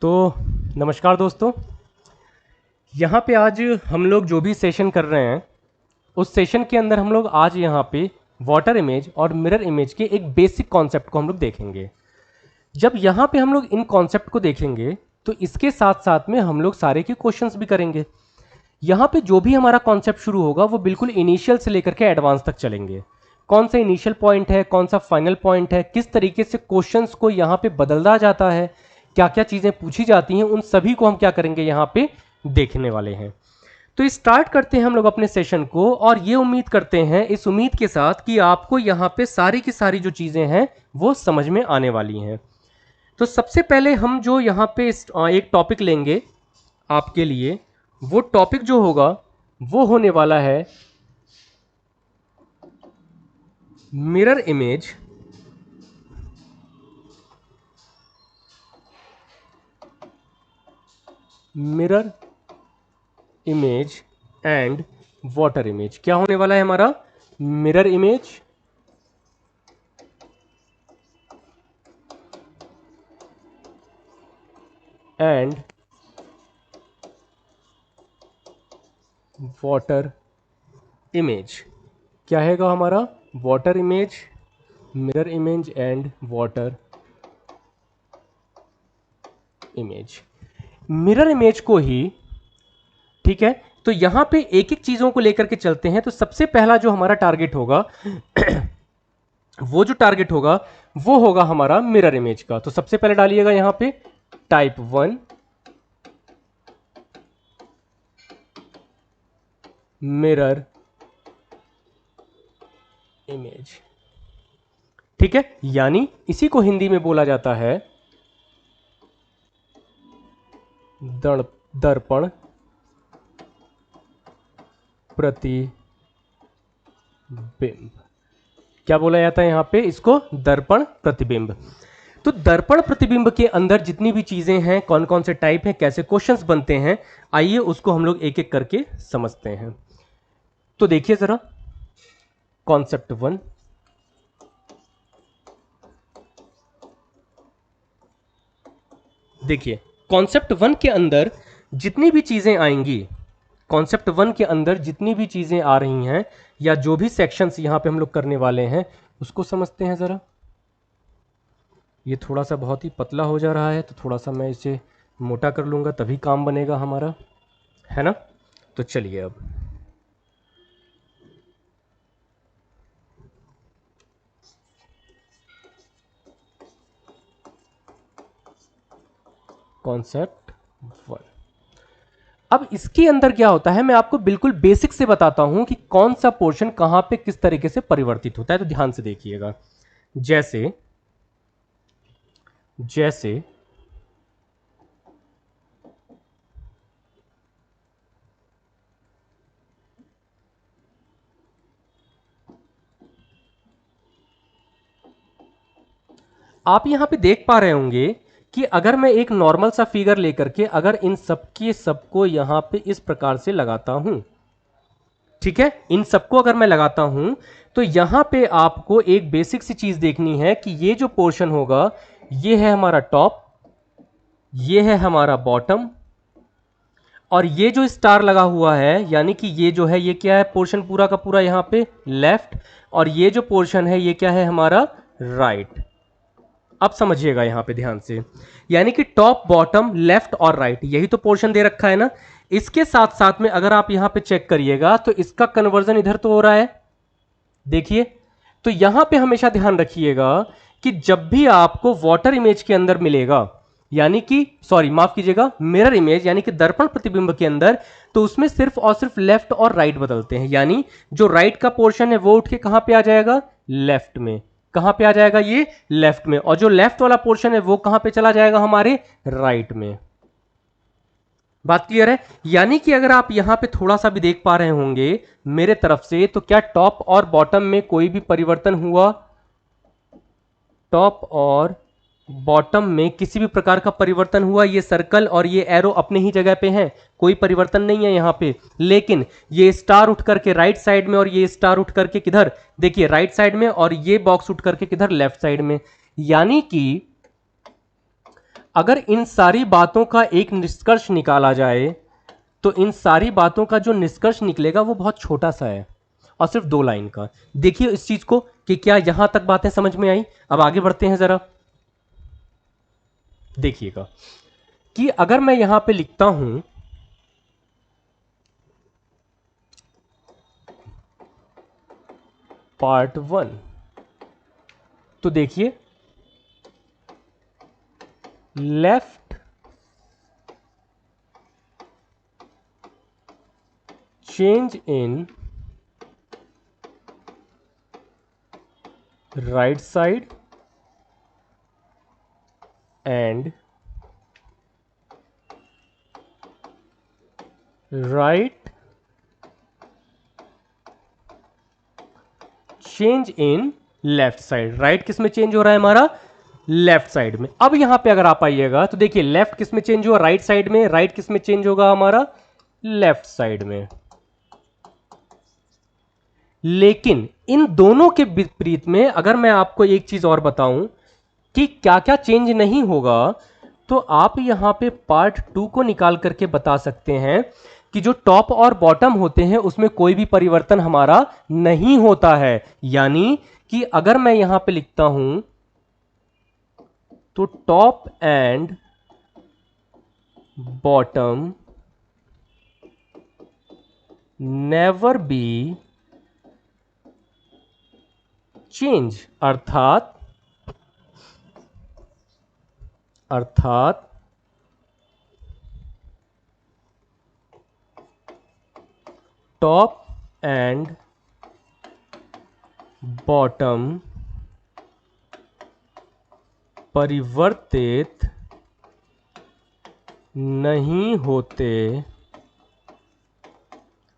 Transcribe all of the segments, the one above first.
तो नमस्कार दोस्तों, यहाँ पे आज हम लोग जो भी सेशन कर रहे हैं उस सेशन के अंदर हम लोग आज यहाँ पे वाटर इमेज और मिरर इमेज के एक बेसिक कॉन्सेप्ट को हम लोग देखेंगे। जब यहाँ पे हम लोग इन कॉन्सेप्ट को देखेंगे तो इसके साथ साथ में हम लोग सारे के क्वेश्चंस भी करेंगे। यहाँ पे जो भी हमारा कॉन्सेप्ट शुरू होगा वो बिल्कुल इनिशियल से लेकर के एडवांस तक चलेंगे। कौन सा इनिशियल पॉइंट है, कौन सा फाइनल पॉइंट है, किस तरीके से क्वेश्चंस को यहाँ पे बदला जाता है, क्या क्या चीज़ें पूछी जाती हैं, उन सभी को हम क्या करेंगे यहाँ पे देखने वाले हैं। तो स्टार्ट करते हैं हम लोग अपने सेशन को, और ये उम्मीद करते हैं, इस उम्मीद के साथ कि आपको यहाँ पे सारी की सारी जो चीज़ें हैं वो समझ में आने वाली हैं। तो सबसे पहले हम जो यहाँ पे एक टॉपिक लेंगे आपके लिए, वो टॉपिक जो होगा वो होने वाला है mirror image and water image. क्या होने वाला है हमारा? Mirror image and water image. क्या हैगा हमारा? Water image, mirror image and water image. Mirror image को ही, ठीक है, तो यहां पे एक एक चीजों को लेकर के चलते हैं। तो सबसे पहला जो हमारा टारगेट होगा वो जो टारगेट होगा वो होगा हमारा मिरर इमेज का। तो सबसे पहले डालिएगा यहां पे टाइप 1 मिरर इमेज। ठीक है, यानी इसी को हिंदी में बोला जाता है दर्पण प्रतिबिंब। क्या बोला जाता है यहां पे? इसको दर्पण प्रतिबिंब। तो दर्पण प्रतिबिंब के अंदर जितनी भी चीजें हैं, कौन कौन से टाइप हैं, कैसे क्वेश्चंस बनते हैं, आइए उसको हम लोग एक एक करके समझते हैं। तो देखिए जरा कॉन्सेप्ट 1। देखिए कॉन्सेप्ट 1 के अंदर जितनी भी चीजें आएंगी, कॉन्सेप्ट 1 के अंदर जितनी भी चीजें आ रही हैं या जो भी सेक्शंस यहां पे हम लोग करने वाले हैं उसको समझते हैं जरा। ये थोड़ा सा बहुत ही पतला हो जा रहा है, तो थोड़ा सा मैं इसे मोटा कर लूंगा, तभी काम बनेगा हमारा, है ना? तो चलिए अब कॉन्सेप्ट 1। अब इसके अंदर क्या होता है, मैं आपको बिल्कुल बेसिक से बताता हूं कि कौन सा पोर्शन कहां पे किस तरीके से परिवर्तित होता है। तो ध्यान से देखिएगा। जैसे जैसे आप यहां पे देख पा रहे होंगे कि अगर मैं एक नॉर्मल सा फिगर लेकर के अगर इन सबके सबको यहां पे इस प्रकार से लगाता हूं, ठीक है, इन सबको अगर मैं लगाता हूं तो यहां पे आपको एक बेसिक सी चीज देखनी है कि ये जो पोर्शन होगा ये है हमारा टॉप, ये है हमारा बॉटम, और ये जो स्टार लगा हुआ है यानी कि ये जो है ये क्या है? पोर्शन पूरा का पूरा यहां पे लेफ्ट, और ये जो पोर्शन है ये क्या है? हमारा राइट। अब समझिएगा यहां पे ध्यान से, यानी कि टॉप, बॉटम, लेफ्ट और राइट, यही तो पोर्शन दे रखा है ना। इसके साथ साथ में अगर आप यहां पे चेक करिएगा तो इसका कन्वर्जन इधर तो हो रहा है, देखिए। तो यहां पे हमेशा ध्यान रखिएगा कि जब भी आपको वाटर इमेज के अंदर मिलेगा, यानी कि सॉरी माफ कीजिएगा, मिरर इमेज यानी कि दर्पण प्रतिबिंब के अंदर, तो उसमें सिर्फ और सिर्फ लेफ्ट और राइट बदलते हैं। यानी जो राइट का पोर्शन है वो उठ के कहां पे आ जाएगा? लेफ्ट में। कहां पे आ जाएगा? ये लेफ्ट में। और जो लेफ्ट वाला पोर्शन है वो कहां पे चला जाएगा? हमारे राइट में। बात क्लियर है? यानी कि अगर आप यहां पे थोड़ा सा भी देख पा रहे होंगे मेरे तरफ से, तो क्या टॉप और बॉटम में कोई भी परिवर्तन हुआ? टॉप और बॉटम में किसी भी प्रकार का परिवर्तन हुआ? ये सर्कल और ये एरो अपने ही जगह पे हैं, कोई परिवर्तन नहीं है यहां पे। लेकिन ये स्टार उठ करके राइट साइड में और ये स्टार उठ करके किधर? देखिए राइट साइड में, और ये बॉक्स उठ करके किधर? लेफ्ट साइड में। यानी कि अगर इन सारी बातों का एक निष्कर्ष निकाला जाए तो इन सारी बातों का जो निष्कर्ष निकलेगा वो बहुत छोटा सा है और सिर्फ 2 लाइन का। देखिए इस चीज को कि क्या यहां तक बातें समझ में आई। अब आगे बढ़ते हैं जरा, देखिएगा कि अगर मैं यहां पे लिखता हूं पार्ट 1, तो देखिए left change in right side and right change in left side. Right किस में चेंज हो रहा है हमारा, लेफ्ट साइड में। अब यहां पे अगर आप आइएगा तो देखिए लेफ्ट किस में चेंज हुआ, राइट साइड में। राइट किस में चेंज होगा हमारा, लेफ्ट साइड में। लेकिन इन दोनों के विपरीत में अगर मैं आपको एक चीज और बताऊं कि क्या क्या चेंज नहीं होगा, तो आप यहां पे पार्ट 2 को निकाल करके बता सकते हैं कि जो टॉप और बॉटम होते हैं उसमें कोई भी परिवर्तन हमारा नहीं होता है। यानी कि अगर मैं यहां पे लिखता हूं तो top and bottom never be change, अर्थात टॉप एंड बॉटम परिवर्तित नहीं होते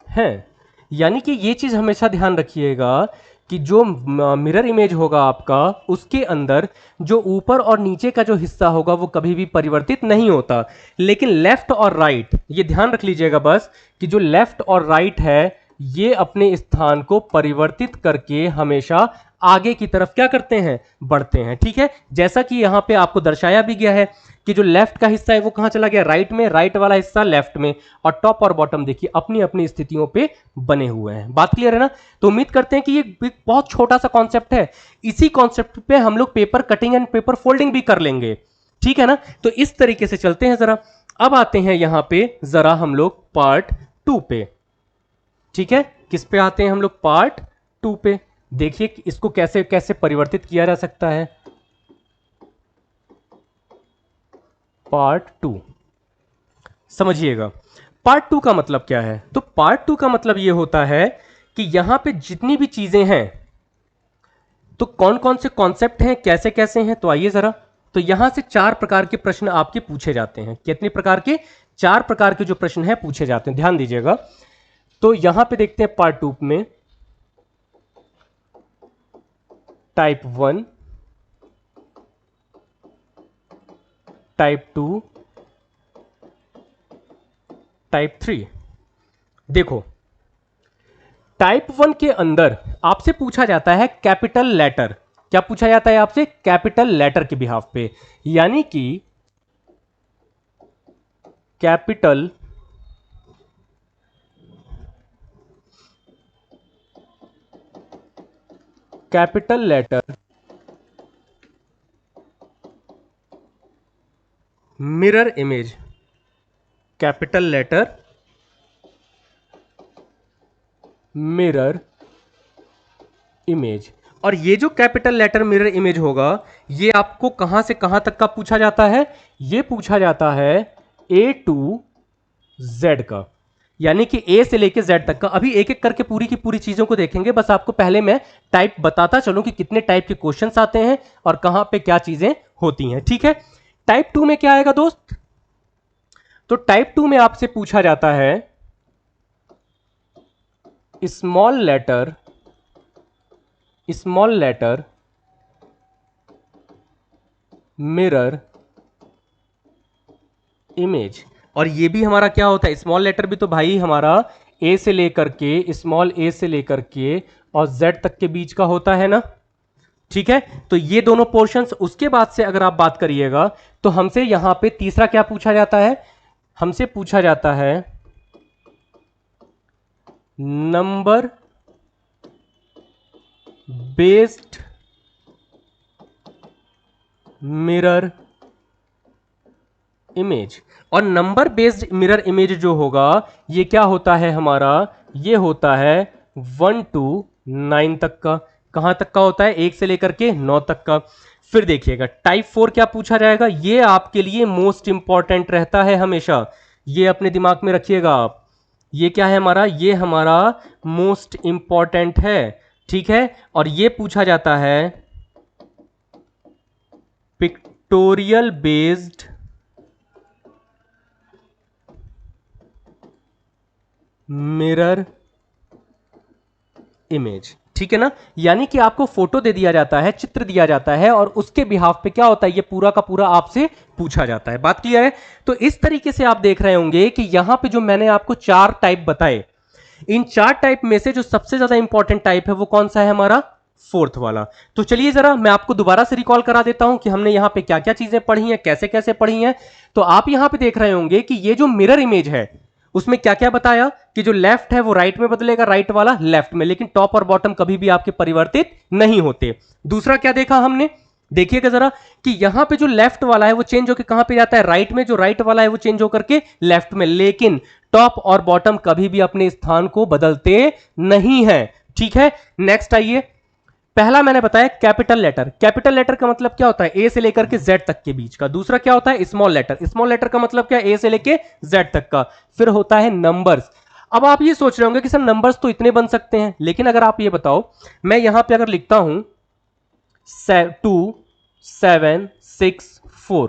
हैं। यानी कि ये चीज हमेशा ध्यान रखिएगा कि जो मिरर इमेज होगा आपका उसके अंदर जो ऊपर और नीचे का जो हिस्सा होगा वो कभी भी परिवर्तित नहीं होता। लेकिन लेफ्ट और राइट, ये ध्यान रख लीजिएगा बस कि जो लेफ्ट और राइट है ये अपने स्थान को परिवर्तित करके हमेशा आगे की तरफ क्या करते हैं, बढ़ते हैं। ठीक है, जैसा कि यहां पे आपको दर्शाया भी गया है कि जो लेफ्ट का हिस्सा है वो कहां चला गया, राइट में, राइट वाला हिस्सा लेफ्ट में, और टॉप और बॉटम देखिए अपनी अपनी स्थितियों पे बने हुए हैं। बात क्लियर है ना। तो उम्मीद करते हैं कि ये एक बहुत छोटा सा कॉन्सेप्ट है, इसी कॉन्सेप्ट पे हम लोग paper cutting and paper folding भी कर लेंगे। ठीक है ना, तो इस तरीके से चलते हैं जरा। अब आते हैं यहां पे जरा हम लोग पार्ट 2 पे। ठीक है, किस पे आते हैं हम लोग, पार्ट 2 पे। देखिए कि इसको कैसे कैसे परिवर्तित किया जा सकता है। पार्ट 2 समझिएगा, पार्ट 2 का मतलब क्या है। तो पार्ट 2 का मतलब यह होता है कि यहां पे जितनी भी चीजें हैं तो कौन कौन से कॉन्सेप्ट हैं, कैसे कैसे हैं। तो आइए जरा, तो यहां से 4 प्रकार के प्रश्न आपके पूछे जाते हैं। कितने प्रकार के, 4 प्रकार के जो प्रश्न हैं पूछे जाते हैं, ध्यान दीजिएगा। तो यहां पे देखते हैं पार्ट 2 में टाइप 1, टाइप 2, टाइप 3। देखो टाइप 1 के अंदर आपसे पूछा जाता है कैपिटल लेटर। क्या पूछा जाता है आपसे, कैपिटल लेटर के बिहाफ पे। यानी कि capital letter mirror image, capital letter mirror image. और ये जो कैपिटल लेटर मिरर इमेज होगा ये आपको कहां से कहां तक का पूछा जाता है, ये पूछा जाता है A to Z का, यानी कि A से लेके Z तक का। अभी एक एक करके पूरी की पूरी चीजों को देखेंगे, बस आपको पहले मैं टाइप बताता चलूं कि कितने टाइप के क्वेश्चंस आते हैं और कहां पे क्या चीजें होती हैं। ठीक है, टाइप 2 में क्या आएगा दोस्त, तो टाइप 2 में आपसे पूछा जाता है स्मॉल लेटर मिरर इमेज। और ये भी हमारा क्या होता है, स्मॉल लेटर भी तो भाई हमारा ए से लेकर के, स्मॉल ए से लेकर के और जेड तक के बीच का होता है ना। ठीक है, तो ये दोनों पोर्शंस। उसके बाद से अगर आप बात करिएगा तो हमसे यहां पे तीसरा क्या पूछा जाता है, हमसे पूछा जाता है नंबर बेस्ड मिरर इमेज। और नंबर बेस्ड मिरर इमेज जो होगा ये क्या होता है हमारा, ये होता है 1 to 9 तक का। कहां तक का होता है, 1 से लेकर के 9 तक का। फिर देखिएगा टाइप 4 क्या पूछा जाएगा, ये आपके लिए मोस्ट इंपॉर्टेंट रहता है हमेशा, ये अपने दिमाग में रखिएगा आप। ये क्या है हमारा, ये हमारा मोस्ट इंपॉर्टेंट है, ठीक है। और ये पूछा जाता है पिक्टोरियल बेस्ड मिरर इमेज, ठीक है ना। यानी कि आपको फोटो दे दिया जाता है, चित्र दिया जाता है, और उसके बिहाफ पे क्या होता है, ये पूरा का पूरा आपसे पूछा जाता है। बात क्लियर है। तो इस तरीके से आप देख रहे होंगे कि यहां पे जो मैंने आपको 4 टाइप बताए, इन 4 टाइप में से जो सबसे ज्यादा इंपॉर्टेंट टाइप है वो कौन सा है हमारा, 4th वाला। तो चलिए जरा मैं आपको दोबारा से रिकॉल करा देता हूं कि हमने यहां पे क्या क्या चीजें पढ़ी हैं, कैसे कैसे पढ़ी हैं। तो आप यहां पे देख रहे होंगे कि ये जो मिरर इमेज है उसमें क्या क्या बताया, कि जो लेफ्ट है वो राइट में बदलेगा, राइट वाला लेफ्ट में, लेकिन टॉप और बॉटम कभी भी आपके परिवर्तित नहीं होते। दूसरा क्या देखा हमने, देखिएगा जरा कि यहां पे जो लेफ्ट वाला है वो चेंज होकर कहां पे जाता है, राइट में, जो राइट वाला है वो चेंज होकर के लेफ्ट में, लेकिन टॉप और बॉटम कभी भी अपने स्थान को बदलते नहीं है, ठीक है। नेक्स्ट आइए, पहला मैंने बताया कैपिटल लेटर। कैपिटल लेटर का मतलब क्या होता है, ए से लेकर के जेड तक के बीच का। दूसरा क्या होता है, स्मॉल लेटर। स्मॉल लेटर का मतलब क्या है, ए से लेके जेड तक का। फिर होता है नंबर्स। अब आप ये सोच रहे होंगे कि सर नंबर्स तो इतने बन सकते हैं, लेकिन अगर आप ये बताओ, मैं यहां पे अगर लिखता हूं 2 7 6 4,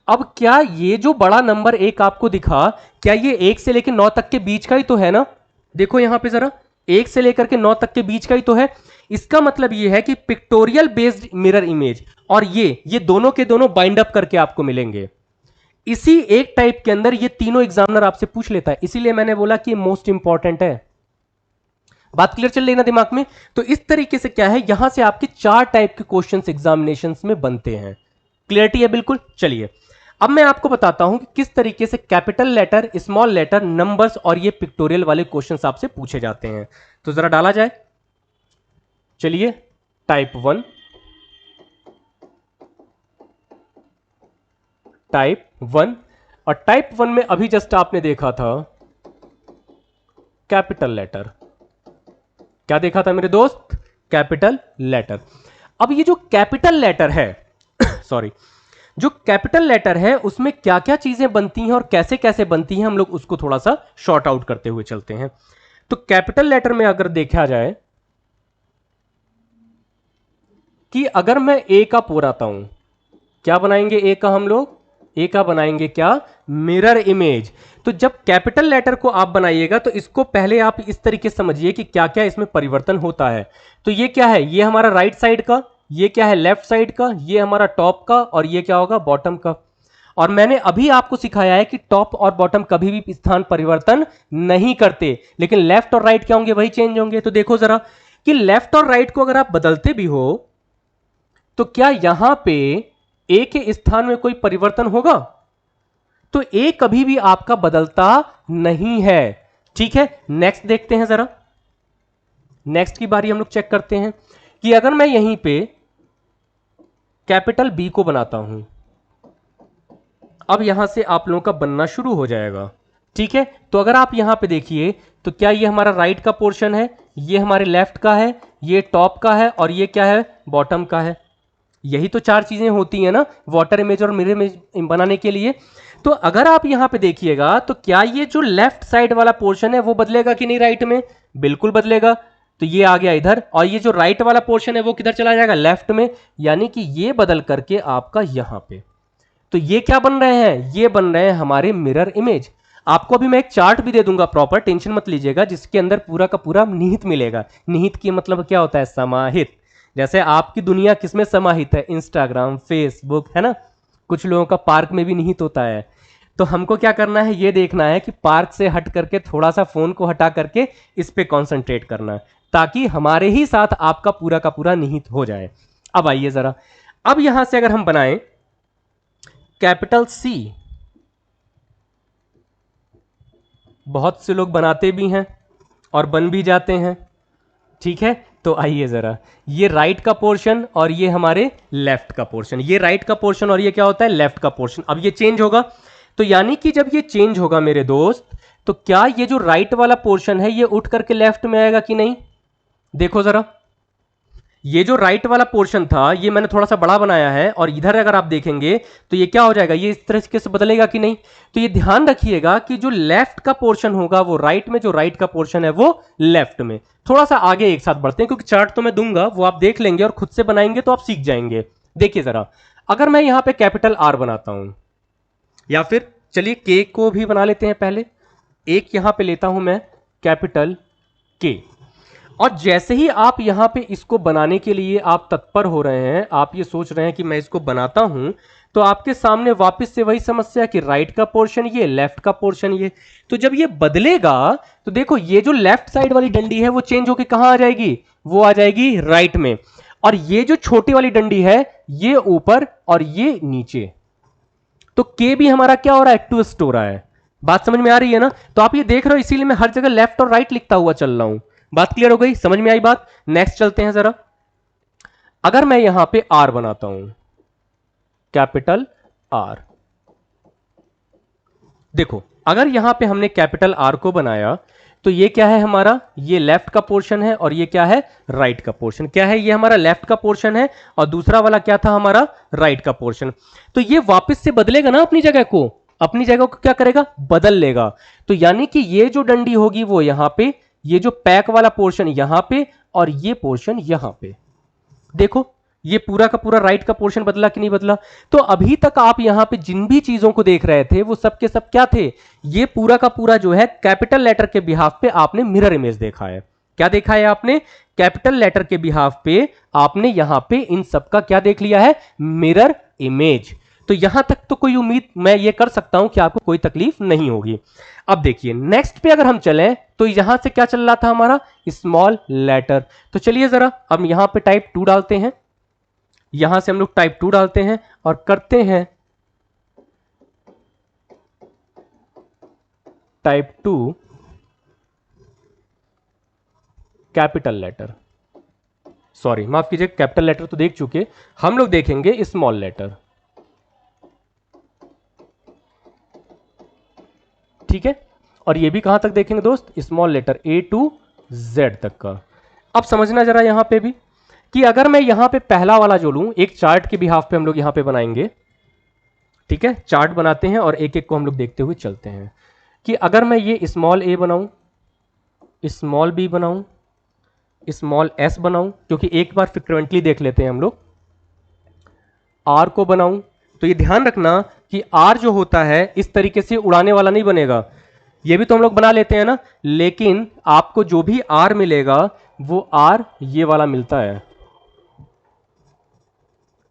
अब क्या ये जो बड़ा नंबर एक आपको दिखा, क्या ये 1 से लेकर 9 तक के बीच का ही तो है ना। देखो यहां पे जरा, 1 से लेकर के 9 तक के बीच का ही तो है। इसका मतलब ये है कि पिक्टोरियल बेस्ड मिरर इमेज और ये दोनों के दोनों बाइंड अप करके आपको मिलेंगे। इसी एक टाइप के अंदर ये तीनों एग्जामिनर आपसे पूछ लेता है, इसीलिए मैंने बोला कि मोस्ट इंपॉर्टेंट है। बात क्लियर चल रही ना दिमाग में। तो इस तरीके से क्या है, यहां से आपके 4 टाइप के क्वेश्चंस एग्जामिनेशंस में बनते हैं। क्लियरिटी है बिल्कुल। चलिए अब मैं आपको बताता हूं कि किस तरीके से capital letter, small letter, numbers और ये पिक्टोरियल वाले क्वेश्चंस आपसे पूछे जाते हैं। तो जरा डाला जाए। चलिए टाइप 1, टाइप 1, और टाइप 1 में अभी जस्ट आपने देखा था कैपिटल लेटर। क्या देखा था मेरे दोस्त, कैपिटल लेटर। अब ये जो कैपिटल लेटर है सॉरी, जो कैपिटल लेटर है उसमें क्या क्या चीजें बनती हैं और कैसे कैसे बनती हैं, हम लोग उसको थोड़ा सा शॉर्ट आउट करते हुए चलते हैं। तो कैपिटल लेटर में अगर देखा जाए कि अगर मैं ए का पोराता हूं, क्या बनाएंगे ए का हम लोग, ए का बनाएंगे क्या, मिरर इमेज। तो जब कैपिटल लेटर को आप बनाइएगा तो इसको पहले आप इस तरीके से समझिए कि क्या क्या इसमें परिवर्तन होता है। तो ये क्या है, ये हमारा राइट साइड का, ये क्या है लेफ्ट साइड का, ये हमारा टॉप का, और ये क्या होगा बॉटम का। और मैंने अभी आपको सिखाया है कि टॉप और बॉटम कभी भी स्थान परिवर्तन नहीं करते, लेकिन लेफ्ट और राइट क्या होंगे, वही चेंज होंगे। तो देखो जरा कि लेफ्ट और राइट को अगर आप बदलते भी हो तो क्या यहां पे ए के स्थान में कोई परिवर्तन होगा, तो ए कभी भी आपका बदलता नहीं है, ठीक है। नेक्स्ट देखते हैं जरा, नेक्स्ट की बारी हम लोग चेक करते हैं कि अगर मैं यहीं पे कैपिटल बी को बनाता हूं, अब यहां से आप लोगों का बनना शुरू हो जाएगा, ठीक है। तो अगर आप यहां पे देखिए तो क्या ये हमारा राइट का पोर्शन है, ये हमारे लेफ्ट का है, ये टॉप का है, और ये क्या है बॉटम का है। यही तो 4 चीजें होती हैं ना वाटर इमेज और मिरर इमेज बनाने के लिए। तो अगर आप यहां पे देखिएगा तो क्या ये जो लेफ्ट साइड वाला पोर्शन है वो बदलेगा कि नहीं राइट में, बिल्कुल बदलेगा। तो ये आ गया इधर, और ये जो राइट वाला पोर्शन है वो किधर चला जाएगा, लेफ्ट में, यानी कि ये बदल करके आपका यहां पे। तो ये क्या बन रहे हैं, ये बन रहे हैं हमारे मिरर इमेज। आपको अभी मैं एक चार्ट भी दे दूंगा प्रॉपर, टेंशन मत लीजिएगा, जिसके अंदर पूरा का पूरा निहित मिलेगा। निहित की मतलब क्या होता है, समाहित। जैसे आपकी दुनिया किसमें समाहित है, इंस्टाग्राम, फेसबुक, है ना। कुछ लोगों का पार्क में भी निहित होता है। तो हमको क्या करना है, ये देखना है कि पार्क से हट करके थोड़ा सा फोन को हटा करके इस पे कंसंट्रेट करना है, ताकि हमारे ही साथ आपका पूरा का पूरा निहित हो जाए। अब आइए जरा, अब यहां से अगर हम बनाएं कैपिटल सी, बहुत से लोग बनाते भी हैं और बन भी जाते हैं, ठीक है। तो आइए जरा, ये राइट का पोर्शन और ये हमारे लेफ्ट का पोर्शन, ये राइट का पोर्शन और ये क्या होता है, लेफ्ट का पोर्शन। अब ये चेंज होगा, तो यानी कि जब ये चेंज होगा मेरे दोस्त, तो क्या ये जो राइट वाला पोर्शन है ये उठ करके लेफ्ट में आएगा कि नहीं? देखो जरा, ये जो राइट वाला पोर्शन था ये मैंने थोड़ा सा बड़ा बनाया है, और इधर अगर आप देखेंगे तो ये क्या हो जाएगा, ये इस तरीके से बदलेगा कि नहीं? तो ये ध्यान रखिएगा कि जो लेफ्ट का पोर्शन होगा वो राइट में, जो राइट का पोर्शन है वो लेफ्ट में। थोड़ा सा आगे एक साथ बढ़ते हैं, क्योंकि चार्ट तो मैं दूंगा, वो आप देख लेंगे और खुद से बनाएंगे तो आप सीख जाएंगे। देखिए जरा, अगर मैं यहां पे कैपिटल आर बनाता हूं, या फिर चलिए के को भी बना लेते हैं पहले, एक यहां पे लेता हूं मैं कैपिटल के, और जैसे ही आप यहां पे इसको बनाने के लिए आप तत्पर हो रहे हैं, आप ये सोच रहे हैं कि मैं इसको बनाता हूं, तो आपके सामने वापस से वही समस्या कि राइट का पोर्शन ये, लेफ्ट का पोर्शन ये। तो जब ये बदलेगा तो देखो, ये जो लेफ्ट साइड वाली डंडी है वो चेंज होके कहां आ जाएगी, वो आ जाएगी राइट में, और ये जो छोटी वाली डंडी है ये ऊपर और ये नीचे। तो के भी हमारा क्या हो रहा है, ट्विस्ट हो रहा है। बात समझ में आ रही है ना? तो आप ये देख रहे हो, इसीलिए मैं हर जगह लेफ्ट और राइट लिखता हुआ चल रहा हूं। बात क्लियर हो गई, समझ में आई बात? नेक्स्ट चलते हैं जरा, अगर मैं यहां पे आर बनाता हूं, कैपिटल आर, देखो अगर यहां पे हमने कैपिटल आर को बनाया तो ये क्या है हमारा, ये लेफ्ट का पोर्शन है, और ये क्या है, राइट का पोर्शन। क्या है, ये हमारा लेफ्ट का पोर्शन है, और दूसरा वाला क्या था हमारा, राइट का पोर्शन। तो ये वापस से बदलेगा ना अपनी जगह को, अपनी जगह को क्या करेगा, बदल लेगा। तो यानी कि ये जो डंडी होगी वो यहां पे, ये जो पैक वाला पोर्शन यहां पे, और ये पोर्शन यहां पे। देखो ये पूरा का पूरा राइट का पोर्शन बदला कि नहीं बदला? तो अभी तक आप यहां पे जिन भी चीजों को देख रहे थे वो सब के सब क्या थे, ये पूरा का पूरा जो है कैपिटल लेटर के बिहाफ पे आपने मिरर इमेज देखा है। क्या देखा है आपने, कैपिटल लेटर के बिहाफ पे आपने यहां पे इन सब का क्या देख लिया है, मिरर इमेज। तो यहां तक तो कोई उम्मीद मैं ये कर सकता हूं कि आपको कोई तकलीफ नहीं होगी। अब देखिए नेक्स्ट पे अगर हम चलें तो यहां से क्या चल रहा था हमारा, स्मॉल लेटर। तो चलिए जरा अब यहां पे टाइप 2 डालते हैं, यहां से हम लोग टाइप 2 डालते हैं और करते हैं टाइप 2 कैपिटल लेटर, सॉरी माफ कीजिए, कैपिटल लेटर तो देख चुके, हम लोग देखेंगे स्मॉल लेटर, ठीक है। और ये भी कहां तक देखेंगे दोस्त, small letter A to Z तक का। अब समझना जरा यहां पे भी कि अगर मैं यहां पे पहला वाला जो लूं, एक चार्ट के बिहाफ पे हम लोग यहां पे बनाएंगे, ठीक है, चार्ट बनाते हैं और एक एक को हम लोग देखते हुए चलते हैं कि अगर मैं ये स्मॉल a बनाऊं, स्मॉल b बनाऊं, स्मॉल s बनाऊं, क्योंकि एक बार फ्रिक्वेंटली देख लेते हैं हम लोग, r को बनाऊं, तो ये ध्यान रखना कि r जो होता है इस तरीके से उड़ाने वाला नहीं बनेगा, ये भी तो हम लोग बना लेते हैं ना, लेकिन आपको जो भी r मिलेगा वो r ये वाला मिलता है,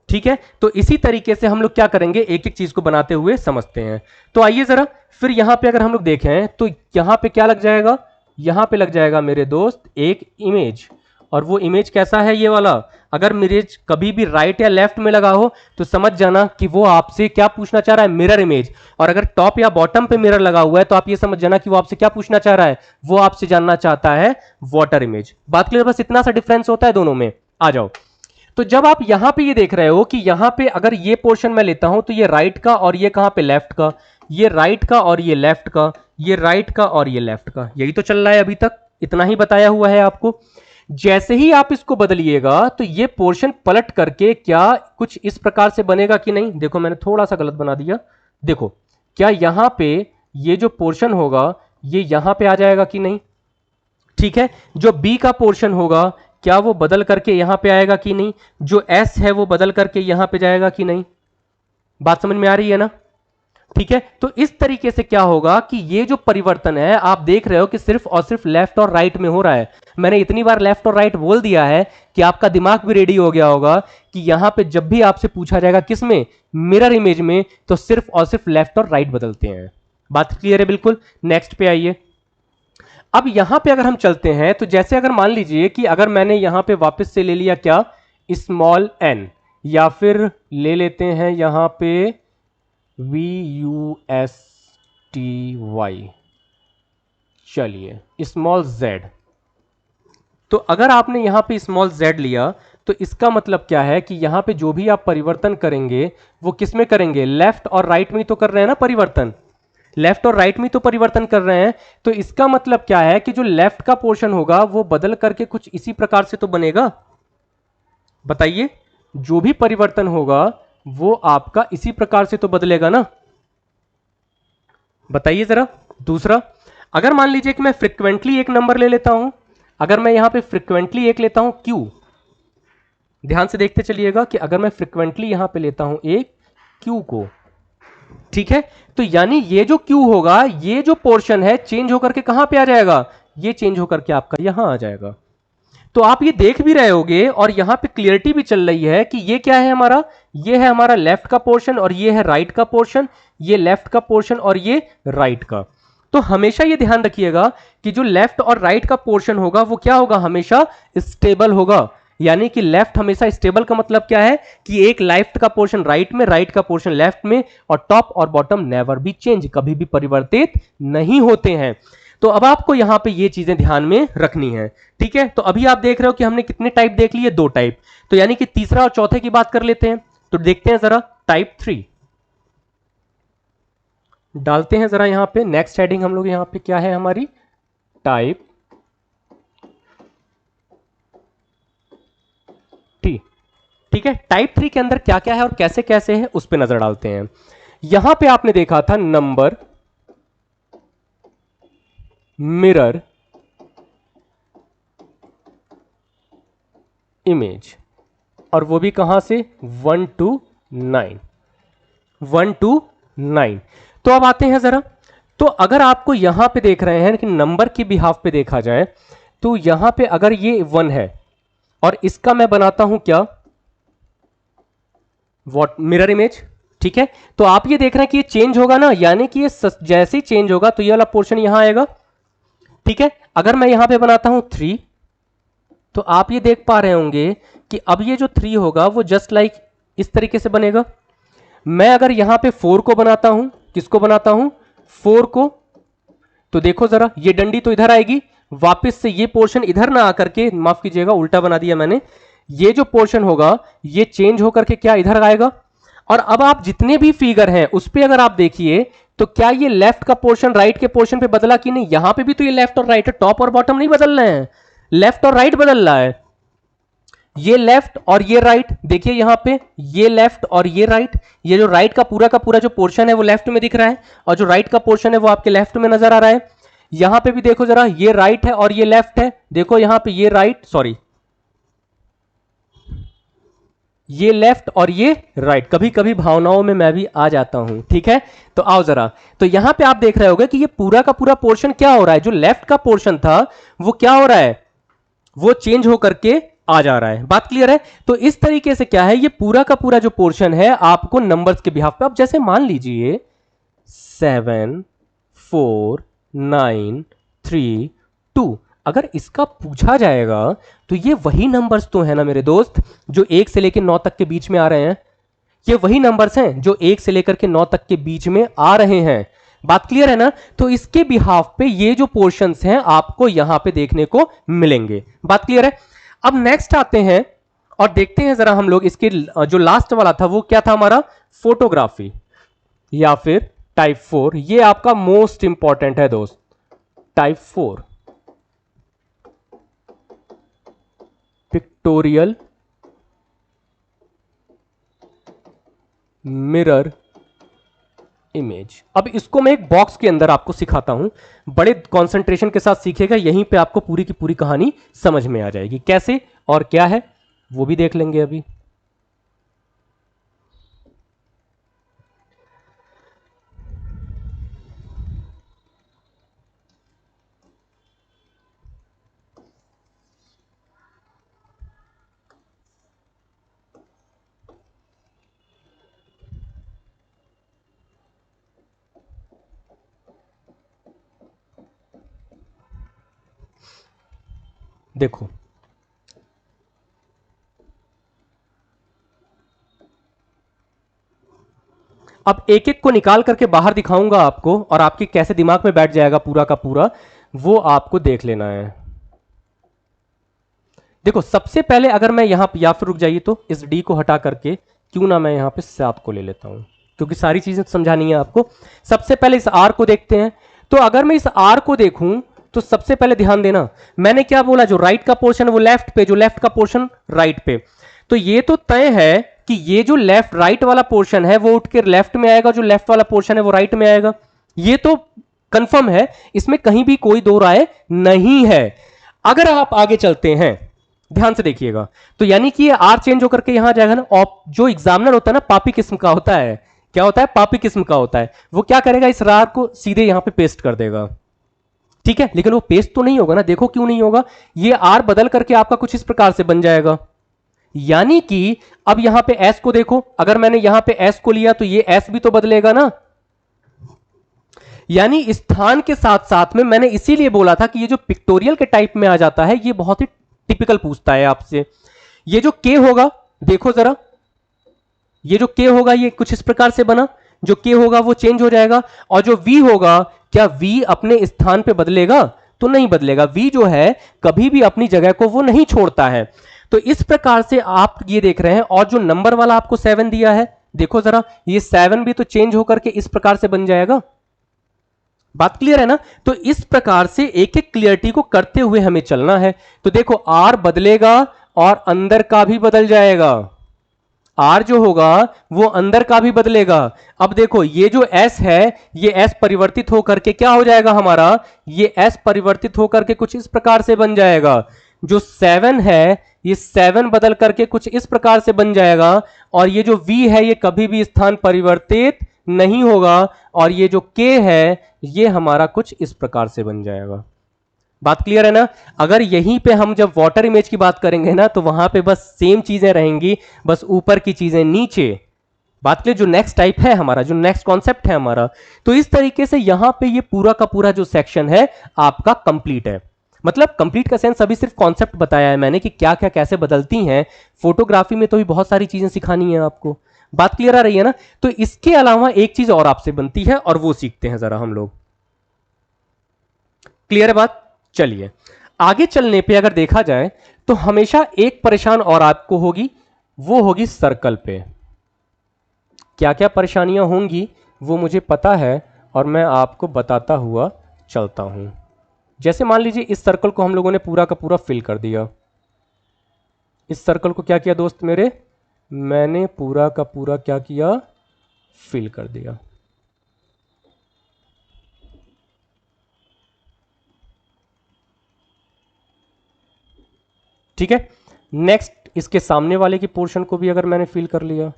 ठीक है। तो इसी तरीके से हम लोग क्या करेंगे, एक एक चीज को बनाते हुए समझते हैं। तो आइए जरा फिर यहां पे अगर हम लोग देखें तो यहां पे क्या लग जाएगा, यहां पे लग जाएगा मेरे दोस्त एक इमेज, और वो इमेज कैसा है, ये वाला। अगर इमेज कभी भी राइट या लेफ्ट में लगा हो तो समझ जाना कि वो आपसे क्या पूछना चाह रहा है, मिरर इमेज। और अगर टॉप या बॉटम पे मिरर लगा हुआ है तो आप ये समझ जाना कि वो आपसे क्या पूछना चाह रहा है, वो आपसे जानना चाहता है वाटर इमेज। बात क्लियर? बस इतना सा डिफरेंस होता है दोनों में। आ जाओ, तो जब आप यहां पे ये देख रहे हो कि यहां पे अगर ये पोर्शन मैं लेता हूं तो ये राइट का और ये कहां पे, लेफ्ट का, ये राइट का और ये लेफ्ट का, ये राइट का और ये लेफ्ट का, यही तो चल रहा है अभी तक, इतना ही बताया हुआ है आपको। जैसे ही आप इसको बदलिएगा तो ये पोर्शन पलट करके क्या कुछ इस प्रकार से बनेगा कि नहीं। देखो मैंने थोड़ा सा गलत बना दिया, देखो क्या यहां पे ये जो पोर्शन होगा ये यहां पे आ जाएगा कि नहीं, ठीक है। जो बी का पोर्शन होगा क्या वो बदल करके यहां पे आएगा कि नहीं, जो एस है वो बदल करके यहां पे जाएगा कि नहीं। बात समझ में आ रही है ना, ठीक है। तो इस तरीके से क्या होगा कि ये जो परिवर्तन है आप देख रहे हो कि सिर्फ और सिर्फ लेफ्ट और राइट में हो रहा है। मैंने इतनी बार लेफ्ट और राइट बोल दिया है कि आपका दिमाग भी रेडी हो गया होगा कि यहां पे जब भी आपसे पूछा जाएगा किस में, मिरर इमेज में, तो सिर्फ और सिर्फ लेफ्ट और राइट बदलते हैं। बात क्लियर है बिल्कुल? नेक्स्ट पे आइए। अब यहां पे अगर हम चलते हैं तो जैसे अगर मान लीजिए कि अगर मैंने यहां पे वापस से ले लिया क्या, स्मॉल n, या फिर ले लेते हैं यहां पे VUSTY, चलिए स्मॉल z। तो अगर आपने यहां पे स्मॉल z लिया तो इसका मतलब क्या है कि यहां पे जो भी आप परिवर्तन करेंगे वो किस में करेंगे, लेफ्ट और राइट में तो कर रहे हैं ना परिवर्तन, लेफ्ट और राइट में तो परिवर्तन कर रहे हैं। तो इसका मतलब क्या है कि जो लेफ्ट का पोर्शन होगा वो बदल करके कुछ इसी प्रकार से तो बनेगा। बताइए, जो भी परिवर्तन होगा वो आपका इसी प्रकार से तो बदलेगा ना। बताइए जरा। दूसरा, अगर मान लीजिए कि मैं फ्रिक्वेंटली एक नंबर ले लेता हूं, अगर मैं यहां पे फ्रिक्वेंटली एक लेता हूं Q, ध्यान से देखते चलिएगा कि अगर मैं फ्रिक्वेंटली यहां पे लेता हूं एक Q को, ठीक है, तो यानी ये जो Q होगा, ये जो पोर्शन है चेंज होकर के कहां पे आ जाएगा, ये चेंज होकर के आपका यहां आ जाएगा। तो आप ये देख भी रहे होगे और यहां पे क्लियरिटी भी चल रही है कि ये क्या है हमारा, ये है हमारा लेफ्ट का पोर्शन और ये है राइट का पोर्शन, ये लेफ्ट का पोर्शन और ये राइट का। तो हमेशा ये ध्यान रखिएगा कि जो लेफ्ट और राइट का पोर्शन होगा वो क्या होगा, हमेशा स्टेबल होगा। यानी कि लेफ्ट हमेशा स्टेबल का मतलब क्या है कि एक लेफ्ट का पोर्शन राइट में, राइट का पोर्शन लेफ्ट में, और टॉप और बॉटम नेवर भी चेंज, कभी भी परिवर्तित नहीं होते हैं। तो अब आपको यहां पे ये चीजें ध्यान में रखनी है, ठीक है। तो अभी आप देख रहे हो कि हमने कितने टाइप देख लिए, 2 टाइप। तो यानी कि तीसरा और चौथे की बात कर लेते हैं। तो देखते हैं जरा टाइप 3 डालते हैं जरा यहां पे नेक्स्ट हेडिंग हम लोग यहां पे क्या है हमारी, टाइप टी, ठीक है। टाइप 3 के अंदर क्या क्या है और कैसे कैसे है उस पर नजर डालते हैं। यहां पे आपने देखा था नंबर, मिरर, इमेज, और वो भी कहां से, 1 to 9, 1 to 9। तो अब आते हैं जरा, तो अगर आपको यहां पे देख रहे हैं कि नंबर की बिहाफ पे देखा जाए तो यहां पे अगर ये 1 है और इसका मैं बनाता हूं क्या, वॉट, मिरर इमेज, ठीक है। तो आप ये देख रहे हैं कि ये चेंज होगा ना, यानी कि ये जैसे ही चेंज होगा तो ये वाला पोर्शन यहां आएगा, ठीक है। अगर मैं यहां पे बनाता हूं 3, तो आप ये देख पा रहे होंगे कि अब ये जो 3 होगा वो जस्ट लाइक इस तरीके से बनेगा। मैं अगर यहां पे 4 को बनाता हूं, किसको बनाता हूं, 4 को, तो देखो जरा ये डंडी तो इधर आएगी, वापस से ये पोर्शन इधर ना आकर के, माफ कीजिएगा उल्टा बना दिया मैंने, ये जो पोर्शन होगा ये चेंज होकर के क्या इधर आएगा। और अब आप जितने भी फिगर हैं उस पे अगर आप देखिए तो क्या ये लेफ्ट का पोर्शन राइट के पोर्शन पे बदला कि नहीं, यहां पे भी तो ये लेफ्ट और राइट है, टॉप और बॉटम नहीं बदल रहे हैं, लेफ्ट और राइट बदल रहा है। ये लेफ्ट और ये राइट, देखिए यहां पे ये लेफ्ट और ये राइट, ये जो राइट का पूरा जो पोर्शन है वो लेफ्ट में दिख रहा है और जो राइट का पोर्शन है वो आपके लेफ्ट में नजर आ रहा है। यहां पे भी देखो जरा, ये राइट है और ये लेफ्ट है, देखो यहां पे ये राइट, सॉरी ये लेफ्ट और ये राइट, कभी कभी भावनाओं में मैं भी आ जाता हूं, ठीक है। तो आओ जरा, तो यहां पे आप देख रहे होगे कि ये पूरा का पूरा पोर्शन क्या हो रहा है, जो लेफ्ट का पोर्शन था वो क्या हो रहा है, वो चेंज होकर के आ जा रहा है। बात क्लियर है। तो इस तरीके से क्या है, ये पूरा का पूरा जो पोर्शन है आपको नंबर्स के बिहाफ पे, अब जैसे मान लीजिए 7 4 9 3 2, अगर इसका पूछा जाएगा तो ये वही नंबर्स तो है ना मेरे दोस्त जो 1 से लेकर 9 तक के बीच में आ रहे हैं, ये वही नंबर्स हैं जो 1 से लेकर के 9 तक के बीच में आ रहे हैं। बात क्लियर है ना। तो इसके बिहाफ पे ये जो पोर्शंस हैं आपको यहां पे देखने को मिलेंगे। बात क्लियर है। अब नेक्स्ट आते हैं और देखते हैं जरा हम लोग इसके जो लास्ट वाला था वो क्या था हमारा, फोटोग्राफी या फिर टाइप 4, ये आपका मोस्ट इंपॉर्टेंट है दोस्त। Type 4 pictorial mirror image. अब इसको मैं एक बॉक्स के अंदर आपको सिखाता हूं, बड़े कंसंट्रेशन के साथ सीखेगा, यहीं पे आपको पूरी की पूरी कहानी समझ में आ जाएगी, कैसे और क्या है वो भी देख लेंगे अभी। देखो अब एक एक को निकाल करके बाहर दिखाऊंगा आपको, और आपके कैसे दिमाग में बैठ जाएगा पूरा का पूरा, वो आपको देख लेना है। देखो सबसे पहले अगर मैं यहां, या फिर रुक जाइए, तो इस डी को हटा करके क्यों ना मैं यहां पे 7 को ले लेता हूं, क्योंकि सारी चीजें समझानी है आपको। सबसे पहले इस आर को देखते हैं। तो अगर मैं इस आर को देखूं तो सबसे पहले ध्यान देना, मैंने क्या बोला, जो राइट का पोर्शन है वो लेफ्ट पे, जो लेफ्ट का पोर्शन राइट पे। तो ये तो तय है कि ये जो लेफ्ट राइट वाला पोर्शन है वो उठ के लेफ्ट में आएगा, जो लेफ्ट वाला पोर्शन है वो राइट में आएगा। ये तो कंफर्म है, इसमें कहीं भी कोई दो राय नहीं है। अगर आप आगे चलते हैं, ध्यान से देखिएगा, तो यानी कि ये आर चेंज होकर के यहां जाएगा ना। और जो एग्जामिनर होता है ना, पापी किस्म का होता है। क्या होता है? पापी किस्म का होता है। वो क्या करेगा, इस रार को सीधे यहां पे पेस्ट कर देगा, ठीक है। लेकिन वो पेस्ट तो नहीं होगा ना, देखो क्यों नहीं होगा। ये आर बदल करके आपका कुछ इस प्रकार से बन जाएगा। यानी कि अब यहां पे एस को देखो, अगर मैंने यहां पे एस को लिया तो ये एस भी तो बदलेगा ना। यानी स्थान के साथ साथ में, मैंने इसीलिए बोला था कि ये जो पिक्टोरियल के टाइप में आ जाता है, ये बहुत ही टिपिकल पूछता है आपसे। ये जो के होगा, देखो जरा, ये जो के होगा ये कुछ इस प्रकार से बना, जो के होगा वो चेंज हो जाएगा। और जो वी होगा, क्या वी अपने स्थान पे बदलेगा? तो नहीं बदलेगा। वी जो है कभी भी अपनी जगह को वो नहीं छोड़ता है। तो इस प्रकार से आप ये देख रहे हैं। और जो नंबर वाला आपको 7 दिया है, देखो जरा, ये 7 भी तो चेंज होकर के इस प्रकार से बन जाएगा। बात क्लियर है ना? तो इस प्रकार से एक एक क्लियरिटी को करते हुए हमें चलना है। तो देखो आर बदलेगा और अंदर का भी बदल जाएगा। आर जो होगा वो अंदर का भी बदलेगा। अब देखो ये जो एस है, ये एस परिवर्तित होकर के क्या हो जाएगा हमारा, ये एस परिवर्तित होकर के कुछ इस प्रकार से बन जाएगा। जो 7 है, ये 7 बदल करके कुछ इस प्रकार से बन जाएगा। और ये जो वी है, ये कभी भी स्थान परिवर्तित नहीं होगा। और ये जो के है, ये हमारा कुछ इस प्रकार से बन जाएगा। बात क्लियर है ना? अगर यहीं पे हम जब वाटर इमेज की बात करेंगे ना, तो वहां पे बस सेम चीजें रहेंगी, बस ऊपर की चीजें नीचे। बात क्लियर? जो नेक्स्ट टाइप है हमारा, जो नेक्स्ट कॉन्सेप्ट है हमारा, तो इस तरीके से यहां पे ये पूरा का पूरा जो सेक्शन है आपका कंप्लीट है। मतलब कंप्लीट का सेंस, अभी सिर्फ कॉन्सेप्ट बताया है मैंने कि क्या क्या कैसे बदलती हैं। फोटोग्राफी में तो भी बहुत सारी चीजें सिखानी है आपको। बात क्लियर आ रही है ना? तो इसके अलावा एक चीज और आपसे बनती है, और वो सीखते हैं जरा हम लोग। क्लियर है बात? चलिए आगे चलने पे अगर देखा जाए तो हमेशा एक परेशान और आपको होगी, वो होगी सर्कल पे। क्या क्या परेशानियां होंगी वो मुझे पता है, और मैं आपको बताता हुआ चलता हूं। जैसे मान लीजिए इस सर्कल को हम लोगों ने पूरा का पूरा फिल कर दिया। इस सर्कल को क्या किया दोस्त मेरे, मैंने पूरा का पूरा क्या किया, फिल कर दिया। ठीक है। नेक्स्ट इसके सामने वाले की पोर्शन को भी अगर मैंने फिल कर लिया,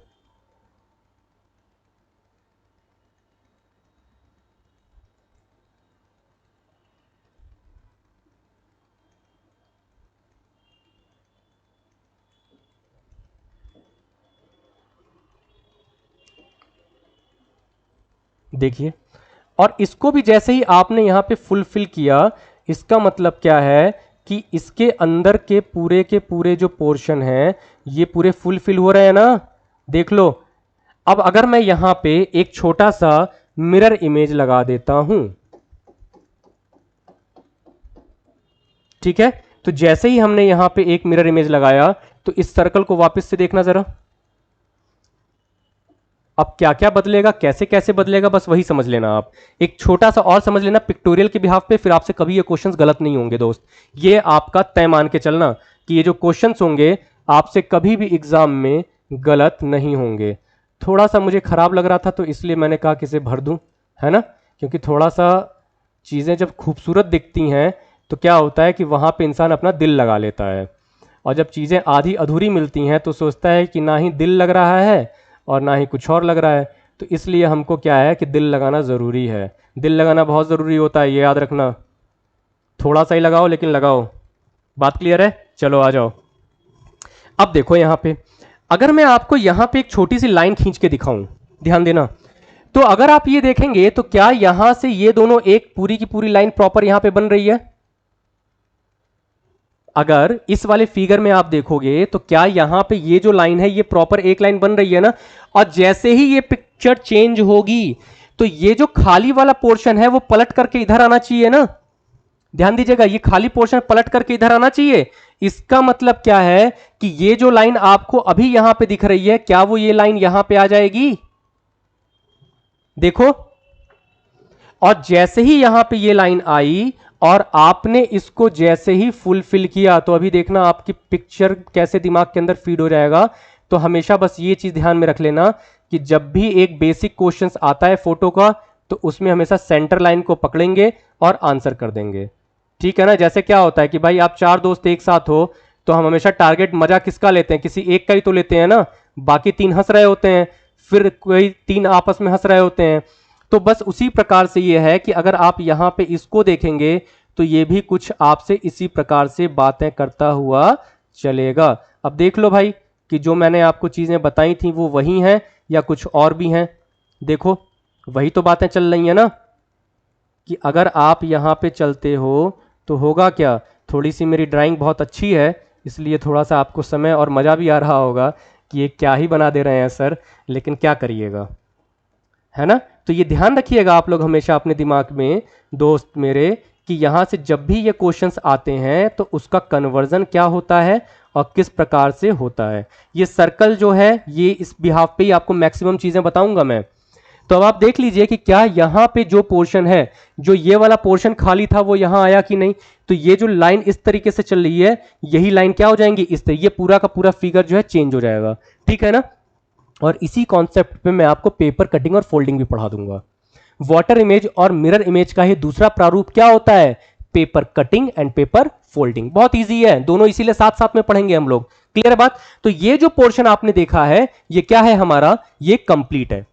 देखिए, और इसको भी जैसे ही आपने यहां पे फुलफिल किया, इसका मतलब क्या है कि इसके अंदर के पूरे जो पोर्शन हैं ये पूरे फुलफिल हो रहे हैं ना। देख लो, अब अगर मैं यहां पे एक छोटा सा मिरर इमेज लगा देता हूं, ठीक है, तो जैसे ही हमने यहां पे एक मिरर इमेज लगाया, तो इस सर्कल को वापस से देखना जरा। अब क्या क्या बदलेगा, कैसे कैसे बदलेगा, बस वही समझ लेना आप। एक छोटा सा और समझ लेना पिक्टोरियल के बिहाफ पे, फिर आपसे कभी ये क्वेश्चंस गलत नहीं होंगे दोस्त। ये आपका तय मान के चलना कि ये जो क्वेश्चंस होंगे आपसे कभी भी एग्जाम में गलत नहीं होंगे। थोड़ा सा मुझे खराब लग रहा था तो इसलिए मैंने कहा कि इसे भर दूं, है ना, क्योंकि थोड़ा सा चीज़ें जब खूबसूरत दिखती हैं तो क्या होता है कि वहाँ पे इंसान अपना दिल लगा लेता है। और जब चीज़ें आधी अधूरी मिलती हैं तो सोचता है कि ना ही दिल लग रहा है और ना ही कुछ और लग रहा है। तो इसलिए हमको क्या है कि दिल लगाना ज़रूरी है। दिल लगाना बहुत ज़रूरी होता है, ये याद रखना। थोड़ा सा ही लगाओ लेकिन लगाओ। बात क्लियर है? चलो आ जाओ। अब देखो यहाँ पे, अगर मैं आपको यहाँ पे एक छोटी सी लाइन खींच के दिखाऊं, ध्यान देना, तो अगर आप ये देखेंगे तो क्या यहां से ये दोनों एक पूरी की पूरी लाइन प्रॉपर यहां पे बन रही है? अगर इस वाले फिगर में आप देखोगे तो क्या यहां पे ये जो लाइन है ये प्रॉपर एक लाइन बन रही है ना, और जैसे ही ये पिक्चर चेंज होगी तो ये जो खाली वाला पोर्शन है वो पलट करके इधर आना चाहिए ना। ध्यान दीजिएगा, ये खाली पोर्शन पलट करके इधर आना चाहिए। इसका मतलब क्या है कि ये जो लाइन आपको अभी यहां पे दिख रही है, क्या वो ये लाइन यहां पे आ जाएगी? देखो, और जैसे ही यहां पे ये लाइन आई और आपने इसको जैसे ही फुलफिल किया, तो अभी देखना आपकी पिक्चर कैसे दिमाग के अंदर फीड हो जाएगा। तो हमेशा बस ये चीज ध्यान में रख लेना कि जब भी एक बेसिक क्वेश्चन आता है फोटो का, तो उसमें हमेशा सेंटर लाइन को पकड़ेंगे और आंसर कर देंगे। ठीक है ना। जैसे क्या होता है कि भाई आप 4 दोस्त एक साथ हो, तो हम हमेशा टारगेट मजा किसका लेते हैं? किसी एक का ही तो लेते हैं ना, बाकी 3 हंस रहे होते हैं, फिर कोई 3 आपस में हंस रहे होते हैं। तो बस उसी प्रकार से ये है कि अगर आप यहां पे इसको देखेंगे तो ये भी कुछ आपसे इसी प्रकार से बातें करता हुआ चलेगा। अब देख लो भाई कि जो मैंने आपको चीजें बताई थी वो वही हैं या कुछ और भी हैं। देखो, वही तो बातें चल रही हैं ना, कि अगर आप यहां पे चलते हो तो होगा क्या? थोड़ी सी मेरी ड्राइंग बहुत अच्छी है, इसलिए थोड़ा सा आपको समय और मजा भी आ रहा होगा कि ये क्या ही बना दे रहे हैं सर, लेकिन क्या करिएगा, है ना। तो ये ध्यान रखिएगा आप लोग हमेशा अपने दिमाग में दोस्त मेरे, कि यहां से जब भी ये क्वेश्चंस आते हैं तो उसका कन्वर्जन क्या होता है और किस प्रकार से होता है। ये सर्कल जो है ये इस बिहाफ पे ही आपको मैक्सिमम चीजें बताऊंगा मैं। तो अब आप देख लीजिए कि क्या यहां पे जो पोर्शन है, जो ये वाला पोर्शन खाली था, वो यहां आया कि नहीं। तो ये जो लाइन इस तरीके से चल रही है, यही लाइन क्या हो जाएंगी? इस तरीके, ये पूरा का पूरा फिगर जो है चेंज हो जाएगा। ठीक है ना। और इसी कॉन्सेप्ट पे मैं आपको पेपर कटिंग और फोल्डिंग भी पढ़ा दूंगा। वाटर इमेज और मिरर इमेज का ही दूसरा प्रारूप क्या होता है? Paper cutting and paper folding. बहुत इजी है, दोनों इसीलिए साथ साथ में पढ़ेंगे हम लोग। क्लियर है बात? तो ये जो पोर्शन आपने देखा है ये क्या है हमारा? ये कंप्लीट है।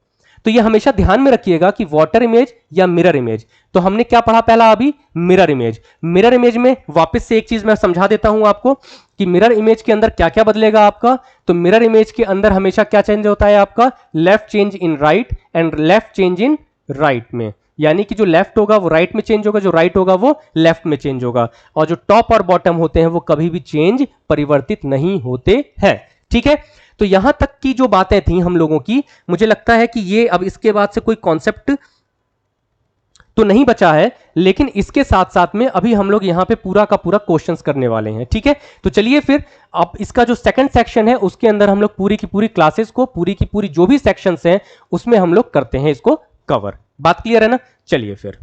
तो ये हमेशा ध्यान में रखिएगा कि वाटर इमेज या मिरर इमेज। तो हमने क्या पढ़ा पहला अभी? Mirror image. मिरर इमेज में वापस से एक चीज मैं समझा देता हूं आपको कि मिरर इमेज के अंदर क्या क्या बदलेगा आपका। तो मिरर इमेज के अंदर हमेशा क्या चेंज होता है आपका? Left change in right and left change in right में। यानी कि जो लेफ्ट होगा वो राइट में चेंज होगा, जो राइट होगा वो लेफ्ट में चेंज होगा। और जो टॉप और बॉटम होते हैं वो कभी भी चेंज परिवर्तित नहीं होते हैं। ठीक है। तो यहां तक की जो बातें थी हम लोगों की, मुझे लगता है कि ये अब इसके बाद से कोई कॉन्सेप्ट तो नहीं बचा है, लेकिन इसके साथ साथ में अभी हम लोग यहां पे पूरा का पूरा क्वेश्चंस करने वाले हैं। ठीक है। तो चलिए फिर अब इसका जो सेकंड सेक्शन है उसके अंदर हम लोग पूरी की पूरी क्लासेस को, पूरी की पूरी जो भी सेक्शंस हैं उसमें हम लोग करते हैं इसको कवर। बात क्लियर है ना? चलिए फिर